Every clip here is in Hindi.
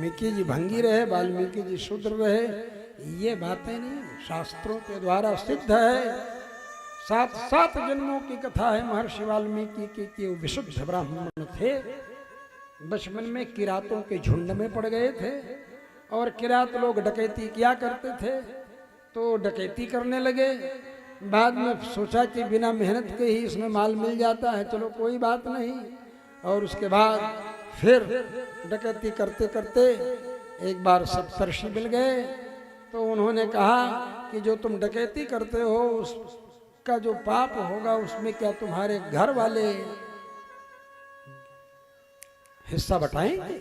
वाल्मीकि जी भंगी रहे, वाल्मीकि जी शूद्र रहे, ये बातें नहीं, शास्त्रों के द्वारा सिद्ध है। 7 जन्मों की कथा है महर्षि वाल्मीकि की कि वो विशुद्ध ब्राह्मण थे। बचपन में किरातों के झुंड में पड़ गए थे और किरात लोग डकैती किया करते थे, तो डकैती करने लगे। बाद में सोचा कि बिना मेहनत के ही इसमें माल मिल जाता है, चलो कोई बात नहीं। और उसके बाद फिर डकैती करते करते एक बार सप्तर्षि मिल गए, तो उन्होंने कहा कि जो तुम डकैती करते हो उसका जो पाप होगा उसमें क्या तुम्हारे घर वाले हिस्सा बटाएंगे?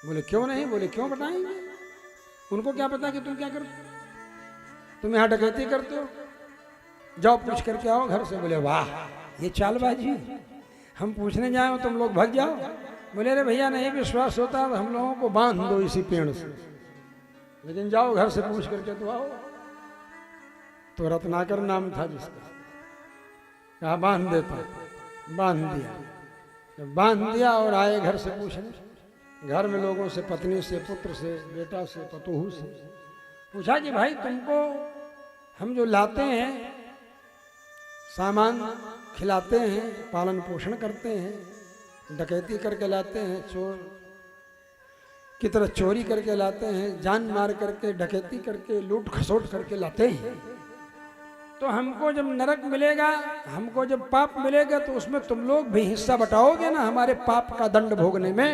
बोले क्यों नहीं? बोले क्यों बटाएंगे, उनको क्या पता कि तुम क्या करते हो, तुम यहां डकैती करते हो, जाओ पूछ करके आओ घर से। बोले वाह ये चालबाजी, हम पूछने जाए तुम लोग भाग जाओ। बोले अरे भैया नहीं विश्वास होता, हम लोगों को बांध दो इसी पेड़ से, लेकिन जाओ घर से पूछ करके तो आओ। तो रत्नाकर नाम था जिसका, कहा बांध देता, बांध दिया। जब बांध दिया और आए घर से पूछने, घर में लोगों से, पत्नी से, पुत्र से, बेटा से, पतोहू से पूछा कि भाई तुमको हम जो लाते हैं सामान, खिलाते हैं, पालन पोषण करते हैं, डकैती करके लाते हैं, चोर की तरह चोरी करके लाते हैं, जान मार करके, डकैती करके, लूट खसोट करके लाते हैं, तो हमको जब नरक मिलेगा, हमको जब पाप मिलेगा, तो उसमें तुम लोग भी हिस्सा बटाओगे ना हमारे पाप का दंड भोगने में?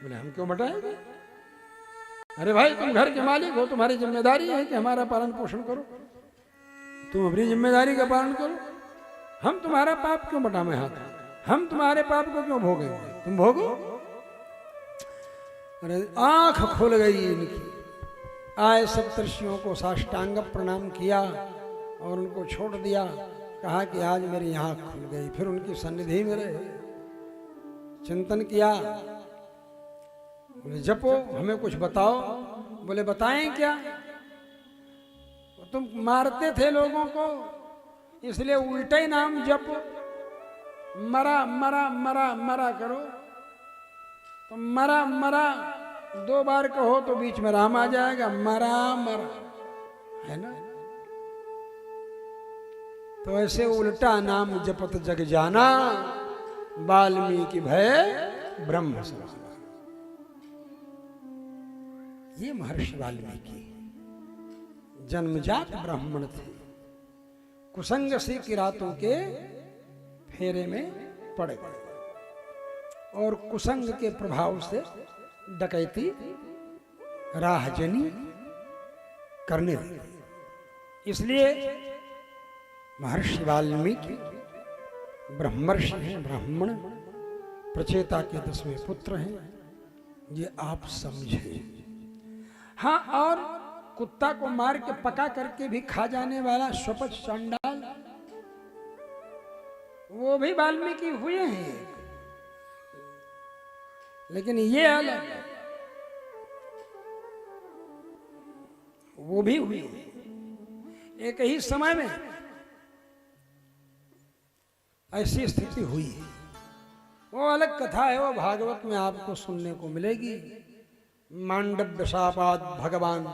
बोले हम क्यों बटाएंगे? अरे भाई तुम घर के मालिक हो, तुम्हारी जिम्मेदारी है कि हमारा पालन पोषण करो, तुम अपनी जिम्मेदारी का पालन करो, हम तुम्हारा पाप क्यों बटावे हाथ, हम तुम्हारे पाप को क्यों भोगेंगे, तुम भोगो। अरे आंख खुल गई इनकी, आए सप्तर्षियों को साष्टांग प्रणाम किया और उनको छोड़ दिया, कहा कि आज मेरी आंख खुल गई। फिर उनकी सन्निधि में रहे, चिंतन किया, बोले जपो, हमें कुछ बताओ। बोले बताएं क्या? तुम मारते थे लोगों को, इसलिए उल्टा ही नाम जपो, मरा मरा मरा मरा करो, तो मरा मरा 2 बार कहो तो बीच में राम आ जाएगा, मरा मरा, है ना? तो ऐसे उल्टा नाम जपत जग जाना, वाल्मीकि भय ब्रह्म समाना। ये महर्षि वाल्मीकि जन्मजात ब्राह्मण थे, कुसंग से किरातों के फेरे में पड़ गए और कुसंग के प्रभाव से डकैती, राहजनी करने लगे। इसलिए महर्षि वाल्मीकि ब्रह्मर्षि हैं, ब्राह्मण, प्रचेता के 10वें पुत्र हैं, ये आप समझें। हाँ, और कुत्ता को मार के पका करके भी खा जाने वाला स्वपच चंडाल, वो भी वाल्मीकि हुए हैं, लेकिन ये अलग, वो भी हुए एक ही समय में। ऐसी स्थिति हुई, वो अलग कथा है, वो भागवत में आपको सुनने को मिलेगी। मांडव्य शापाद भगवान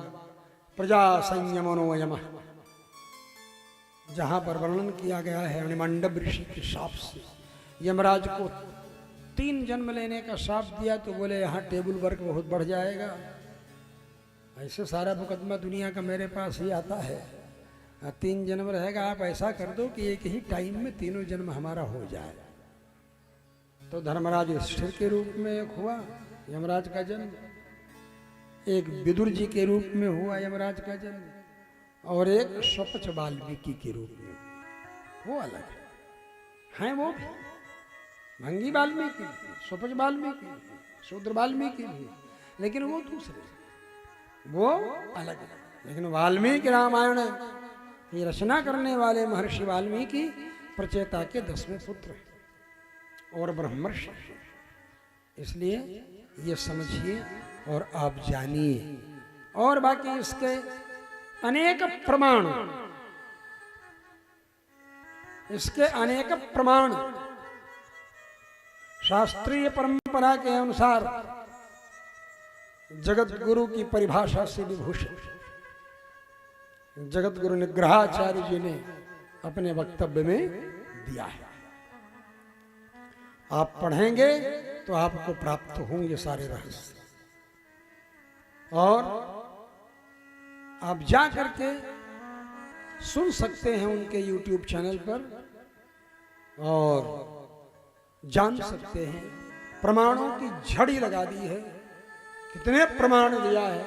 प्रजा संयमनो यमः, जहां पर वर्णन किया गया है मांडव ऋषि के शाप से यमराज को 3 जन्म लेने का शाप दिया, तो बोले यहाँ टेबल वर्क बहुत बढ़ जाएगा, ऐसे सारा मुकदमा दुनिया का मेरे पास ही आता है, 3 जन्म रहेगा, आप ऐसा कर दो कि एक ही टाइम में 3 जन्म हमारा हो जाए। तो धर्मराज युधिष्ठिर के रूप में एक हुआ यमराज का जन्म, एक विदुर जी के रूप में हुआ यमराज का जन्म, और एक स्वपच वाल्मीकि के रूप में, वो अलग है, वो भी भंगी वाल्मीकि, स्वपच वाल्मीकि, शूद्र वाल्मीकि भी, लेकिन वो दूसरे, वो अलग है। लेकिन वाल्मीकि रामायण की रचना करने वाले महर्षि वाल्मीकि प्रचेता के 10वें पुत्र और ब्रह्मर्षि, इसलिए ये समझिए और आप जानिए। और बाकी इसके अनेक प्रमाण, इसके अनेक प्रमाण शास्त्रीय परंपरा के अनुसार जगत गुरु की परिभाषा से विभूषित जगत गुरु निग्रहाचार्य जी ने अपने वक्तव्य में दिया है। आप पढ़ेंगे तो आपको प्राप्त होंगे सारे रहस्य, और आप जा करके सुन सकते हैं उनके YouTube चैनल पर और जान सकते हैं। प्रमाणों की झड़ी लगा दी है, कितने प्रमाण दिया है,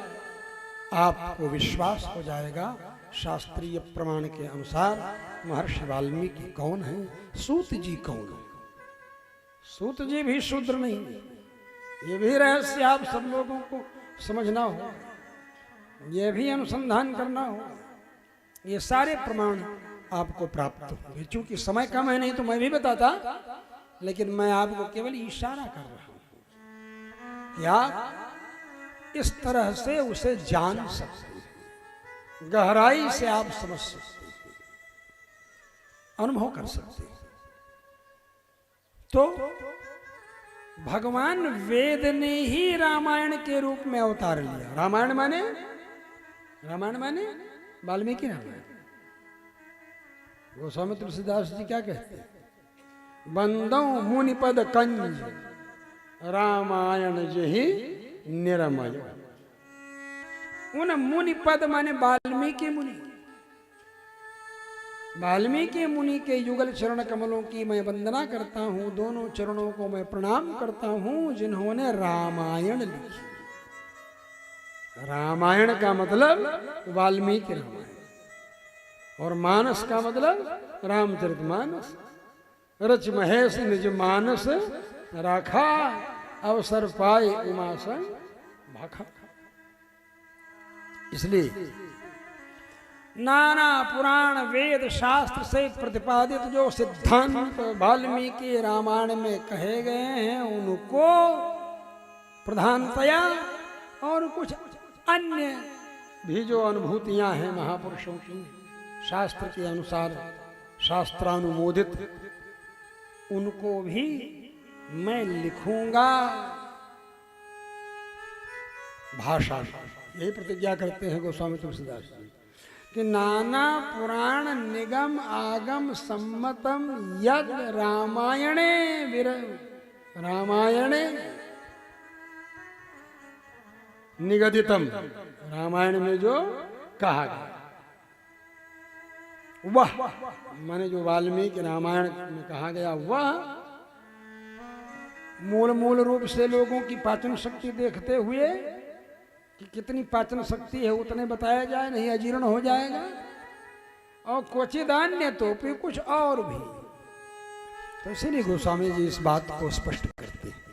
आपको विश्वास हो जाएगा। शास्त्रीय प्रमाण के अनुसार महर्षि वाल्मीकि कौन है, सूत जी कौन है। सूत जी भी शूद्र नहीं, ये भी रहस्य आप सब लोगों को समझना हो, ये भी अनुसंधान करना हो। ये सारे प्रमाण आपको प्राप्त होंगे। चूंकि समय कम है, नहीं तो मैं भी बताता, लेकिन मैं आपको केवल इशारा कर रहा हूं कि आप इस तरह से उसे जान सकते हैं, गहराई से आप समझ सकते हैं, अनुभव कर सकते हैं। तो भगवान वेद ने ही रामायण के रूप में अवतार लिया। रामायण माने वाल्मीकि रामायण। गोस्वामी तुलसीदास जी क्या कहते हैं, बंदौ मुनिपद कंज रामायण जहि निरमय। उन मुनिपद माने वाल्मीकि मुनि, वाल्मीकि मुनि के युगल चरण कमलों की मैं वंदना करता हूं, दोनों चरणों को मैं प्रणाम करता हूं, जिन्होंने रामायण लिखी। रामायण का मतलब वाल्मीकि रामायण, और मानस का मतलब रामचरितमानस। रच महेश निज मानस राखा, अवसर पाए उमासन भाखा। इसलिए नाना पुराण वेद शास्त्र से प्रतिपादित जो सिद्धांत वाल्मीकि रामायण में कहे गए हैं, उनको प्रधानतया और कुछ अन्य भी जो अनुभूतियां हैं महापुरुषों की शास्त्र के अनुसार शास्त्रानुमोदित, उनको भी मैं लिखूंगा भाषा। यही प्रतिज्ञा करते हैं गोस्वामी तुलसीदास जी कि नाना पुराण निगम आगम सम्मतम यद रामायणे निगदितम। रामायण में जो कहा गया वह, माने जो वाल्मीकि रामायण में कहा गया वह मूल रूप से लोगों की पाचन शक्ति देखते हुए कि कितनी पाचन शक्ति है उतने बताया जाए, नहीं अजीर्ण हो जाएगा। और क्वचित अन्य तो फिर कुछ और भी। तो इसीलिए गोस्वामी जी इस बात को स्पष्ट करते हैं।